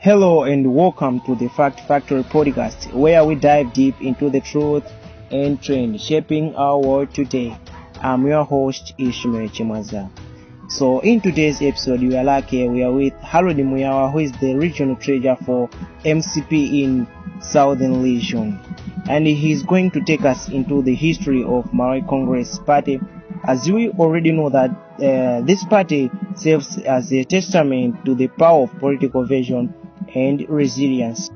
Hello and welcome to the Fact Factory podcast, where we dive deep into the truth and trend shaping our world today. I'm your host Ishmael Chimaza. So in today's episode, we are with Harold Muyawa, who is the regional treasurer for MCP in Southern Region, and he's going to take us into the history of Malawi Congress Party. As we already know that this party serves as a testament to the power of political vision and resilience.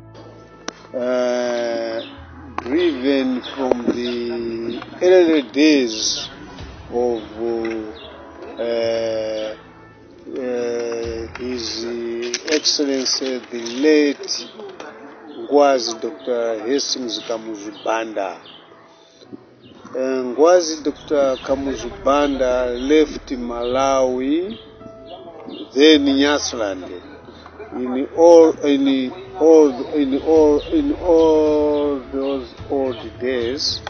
Driven from the early days of His Excellency the late Ngwazi Dr. Hastings Kamuzubanda. Ngwazi Dr. Kamuzubanda left Malawi, then Nyasaland. In all those old days,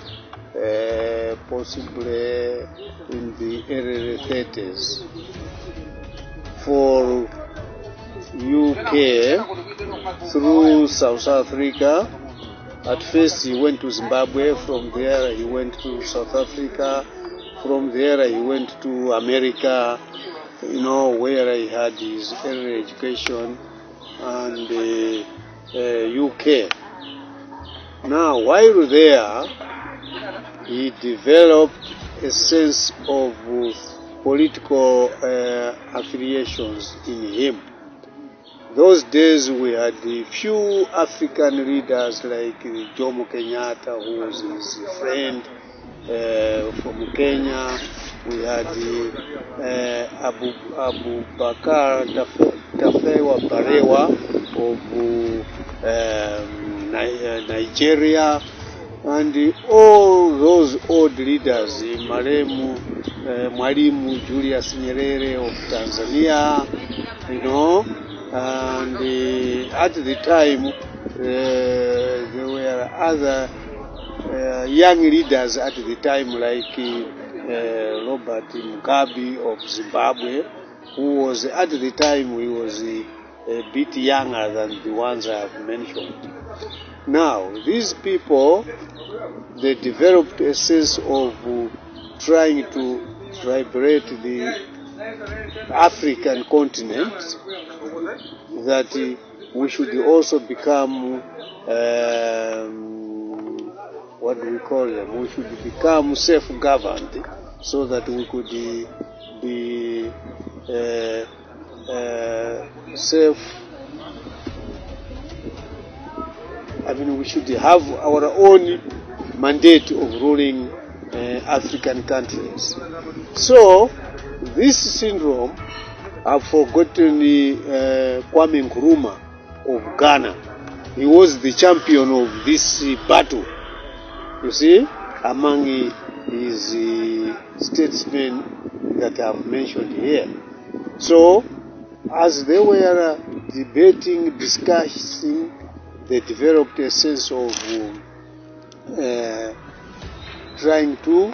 possibly in the early 30s, for UK through South Africa. At first he went to Zimbabwe, from there he went to South Africa, from there he went to America, where he had his early education, and UK. Now, while there, he developed a sense of political affiliations in him. Those days we had a few African leaders like Jomo Kenyatta, who was his friend from Kenya. We had Abu Bakar Tafewa Barewa of Nigeria, and all those old leaders, Mwalimu Julius Nyerere of Tanzania, and at the time there were other young leaders at the time like Robert Mugabe of Zimbabwe, who was at the time he was a bit younger than the ones I have mentioned. Now, these people, they developed a sense of trying to liberate the African continent, that we should also become what do we call them? We should become self-governed, so that we could be we should have our own mandate of ruling African countries. So, this syndrome, I've forgotten Kwame Nkrumah of Ghana. He was the champion of this battle, you see, among his statesmen that I've mentioned here. So, as they were debating, discussing, they developed a sense of trying to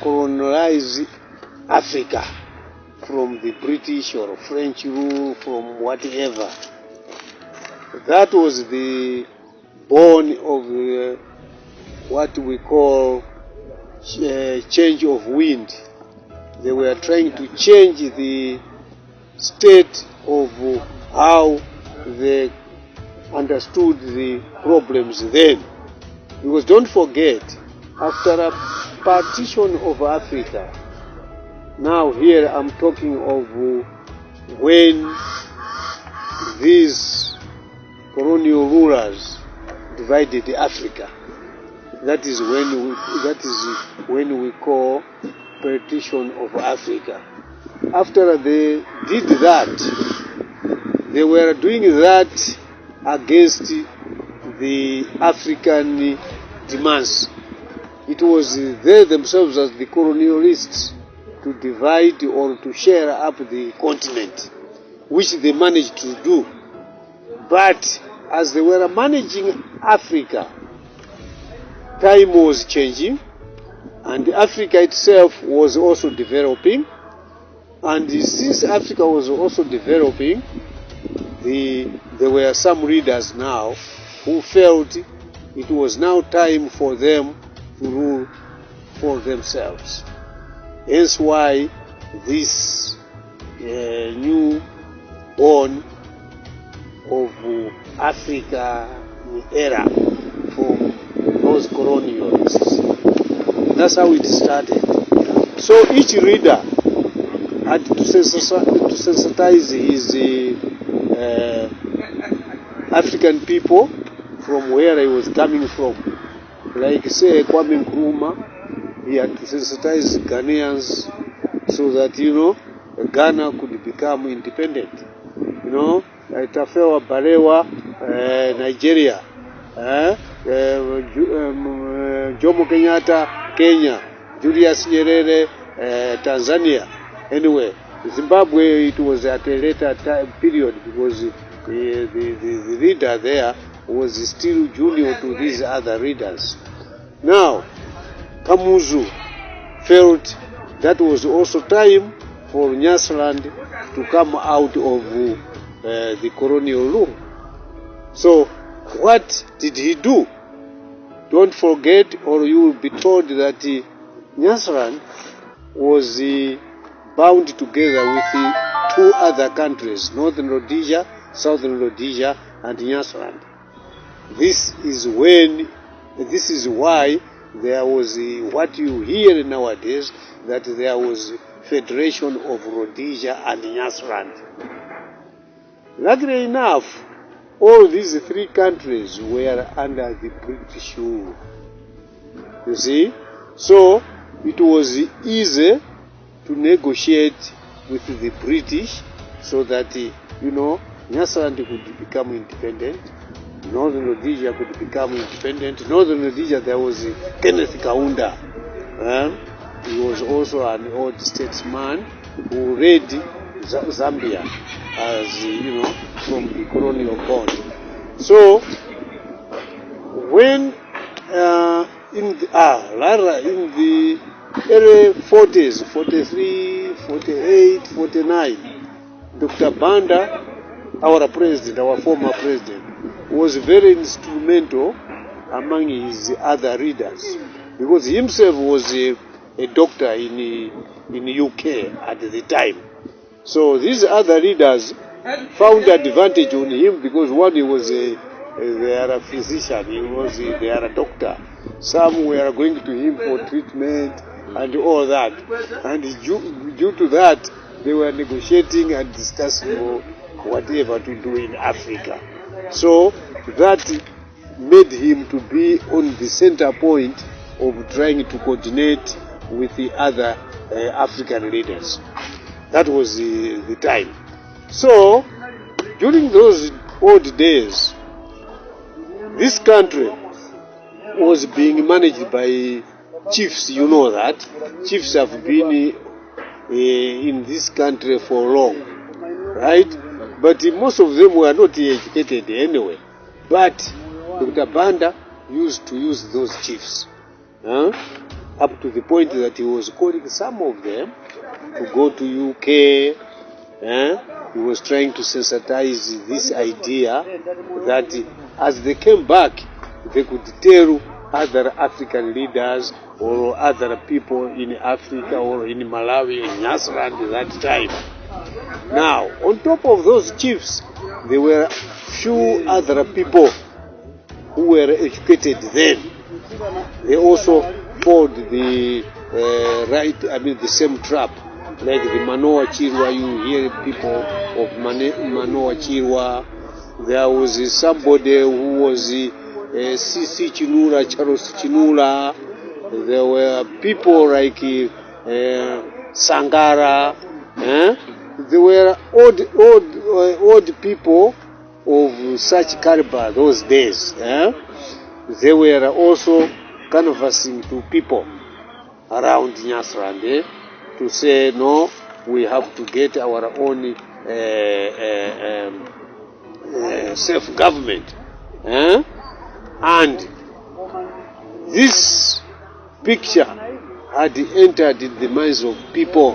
colonize Africa from the British or French rule, from whatever. That was the born of what we call change of wind. They were trying to change the state of how they understood the problems then. Because don't forget, after a partition of Africa, now here I'm talking of when these colonial rulers divided Africa. That is when we call partition of Africa. After they did that, they were doing that against the African demands. It was they themselves as the colonialists to divide or to share up the continent, which they managed to do. But as they were managing Africa, time was changing, and Africa itself was also developing. And since Africa was also developing, there were some leaders now who felt it was now time for them to rule for themselves. Hence why this new born of Africa era from those colonialists. That's how it started. So each reader had to sensitize his African people from where he was coming from. Like say Kwame Nkrumah, he had to sensitize Ghanaians so that, Ghana could become independent. Tafawa Balewa, Nigeria, Jomo Kenyatta, Kenya, Julius Nyerere, Tanzania. Anyway, Zimbabwe, it was at a later period because the leader there was still junior to these other leaders. Now, Kamuzu felt that was also time for Nyasaland to come out of the colonial rule. So, what did he do? Don't forget, or you will be told that Nyasaland was bound together with two other countries, Northern Rhodesia, Southern Rhodesia, and Nyasaland. This is why there was what you hear nowadays, that there was Federation of Rhodesia and Nyasaland. Luckily enough, all these three countries were under the British rule. You see? So, it was easy to negotiate with the British so that, Nyasaland could become independent, Northern Rhodesia could become independent. Northern Rhodesia, there was Kenneth Kaunda. He was also an old statesman who led Zambia as, from the colonial board. So, when in the early 40s, 43, 48, 49, Dr. Banda, our president, our former president, was very instrumental among his other leaders, because he himself was a doctor in UK at the time. So these other leaders found advantage on him because one, he was they are a physician, they are a doctor. Some were going to him for treatment and all that. And due to that, they were negotiating and discussing whatever to do in Africa. So that made him to be on the center point of trying to coordinate with the other African leaders. That was the time. So, during those old days, this country was being managed by chiefs. You know that. Chiefs have been in this country for long, right? But most of them were not educated anyway. But Dr. Banda used to use those chiefs, up to the point that he was calling some of them to go to UK. He was trying to sensitize this idea that as they came back, they could tell other African leaders or other people in Africa or in Malawi, in Nyasaland at that time. Now, on top of those chiefs, there were few other people who were educated then. They also followed the the same trap, like the Manoa Chirwa. You hear people of Manoa Chirwa. There was somebody who was C.C. Chinula, Charles Chinula. There were people like Sangara. There were old people of such caliber those days. They were also canvassing to people around Nyasaland to say, no, we have to get our own self-government. And this picture had entered in the minds of people.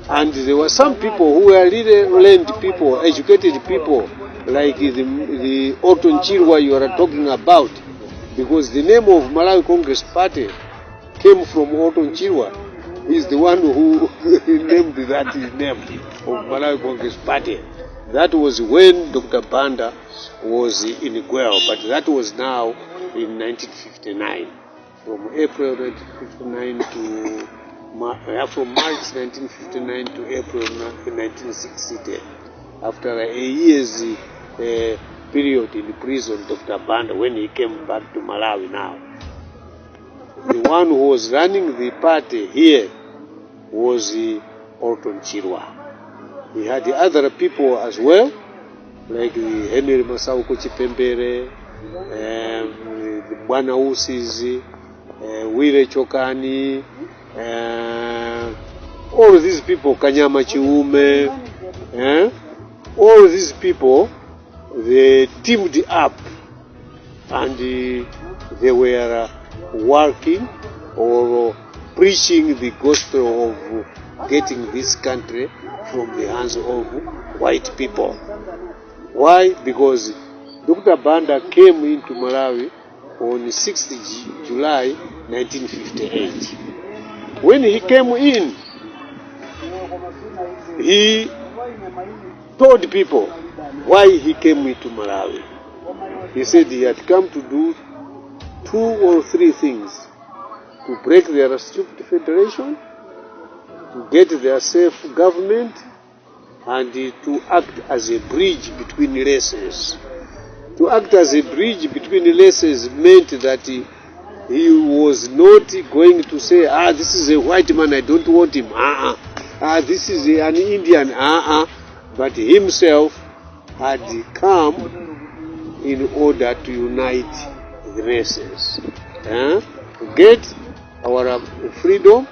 And there were some people who were really learned people, educated people, like the Orton Chirwa you are talking about, because the name of Malawi Congress Party came from Orton Chirwa. He's the one who named that name of Malawi Congress Party. That was when Dr. Banda was in Guel, but that was now in 1959. From April 1959 to from March 1959 to April 1960. After a year's period in prison, Dr. Banda, when he came back to Malawi now, the one who was running the party here was Orton Chirwa. He had the other people as well, like the Henry Masauko Chipembere, the Bwana Usizi, Wile Chokani, all these people, Kanyama Chiume, all these people, they teamed up and they were working or preaching the gospel of getting this country from the hands of white people. Why? Because Dr. Banda came into Malawi on 6th July 1958. When he came in, he told people why he came into Malawi. He said he had come to do 2 or 3 things: to break their stupid federation, to get their self-government, and to act as a bridge between races. To act as a bridge between races meant that he was not going to say, this is a white man, I don't want him. This is an Indian. But himself had come in order to unite the races. To get our freedom,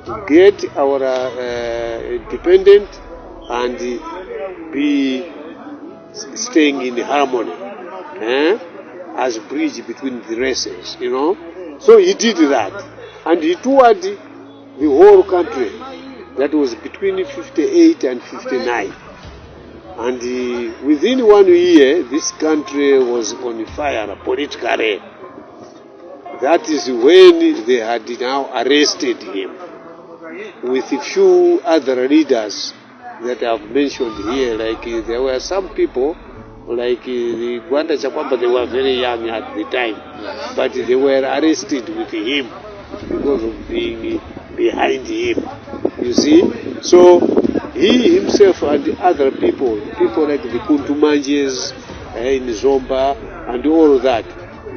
to get our independence, and be staying in harmony, as a bridge between the races, So he did that, and he toured the whole country. That was between 58 and 59. And within 1 year, this country was on fire politically. That is when they had now arrested him, with a few other leaders that I've mentioned here. Like there were some people, like the Gwanda Chakwamba, they were very young at the time, but they were arrested with him because of being behind him. You see? So he himself and the other people like the Kuntumanjes in Zomba and all of that,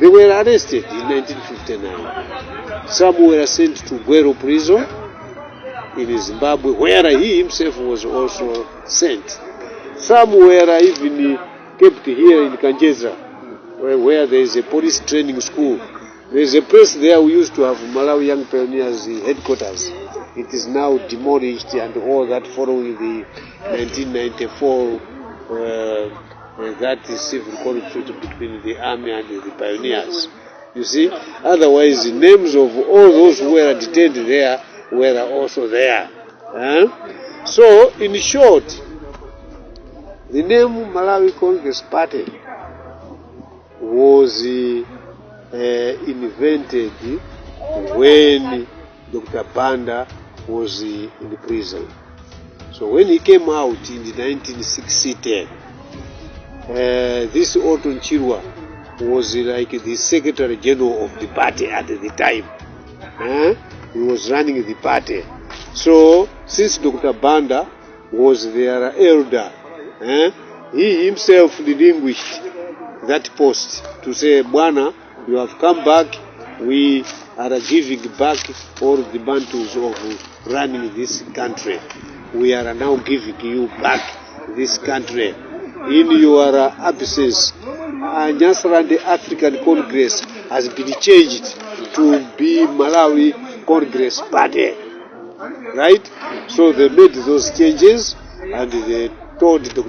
they were arrested in 1959. Some were sent to Guero prison in Zimbabwe, where he himself was also sent. Some were even kept here in Kanjeza, where there is a police training school. There is a place there we used to have Malawi Young Pioneers headquarters. It is now demolished, and all that following the 1994 that is civil conflict between the army and the pioneers. You see, otherwise the names of all those who were detained there were also there. So, in short, the name Malawi Congress Party was invented when Dr. Banda was in prison. So when he came out in the 1960, this Orton Chirwa was like the Secretary General of the party at the time. He was running the party. So since Dr. Banda was their elder, he himself relinquished that post to say, Bwana, you have come back, we are giving back all the Bantus of running this country. We are now giving you back this country. In your absence, Nyasaland African Congress has been changed to be Malawi Congress Party. Right? So they made those changes and they told Dr.